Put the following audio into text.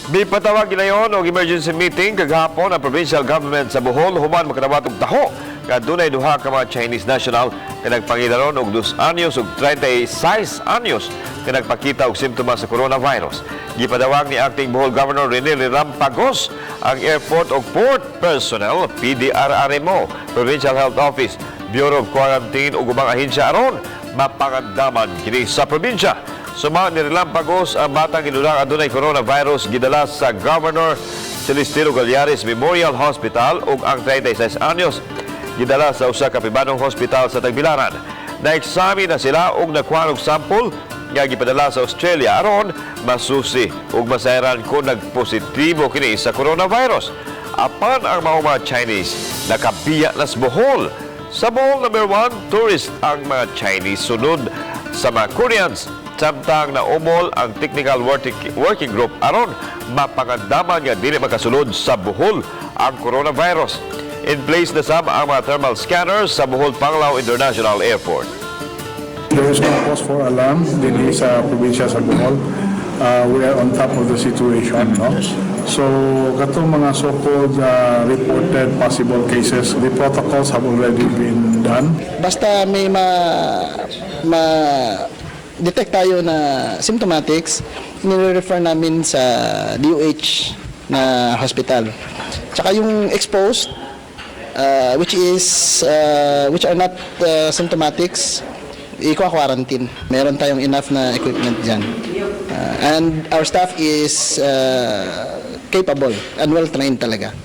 Gipatawag ginayon og emergency meeting kagahapon ang provincial government sa Bohol human makadawat og taho nga dunay duha ka mga Chinese national nga nagpangidaron og 2 anyos ug 36 anyos nga nagpakita og simptomas sa coronavirus. Gipadawag ni acting Bohol Governor Rene Rampagos ang airport ug port personnel, PDRRMO, Provincial Health Office, Bureau of Quarantine ug ubang ahensya aron mapangandaman kini sa probinsya. Suma ni Relampagos ang batang inulang adunay coronavirus gidala sa Governor Celestino Gallares Memorial Hospital ug ang 36 anyos gidala sa usa ka pribadong hospital sa Tagbilaran. Na-examine na sila ug nakuha og sample nga gipadala sa Australia aron masusi ug masayran kung nagpositibo kini sa coronavirus. Apan ang mga Chinese nakabiya na sa Bohol. Sa Bohol number 1, tourist ang mga Chinese sunod sa mga Koreans. Samtang na umol ang technical working group aron mapangandaman nga dili makasulod sa Bohol ang coronavirus. In place na sab ang mga thermal scanners sa Bohol Panglao International Airport. There is no cause for alarm din sa probinsya sa Bohol. We are on top of the situation. No? So, katong mga so-called reported possible cases, the protocols have already been done. Basta may detect tayo na symptomatics, nire-refer namin sa DOH na hospital. Tsaka yung exposed, which are not symptomatics, i-quarantine. Meron tayong enough na equipment dyan. And our staff is capable and well-trained talaga.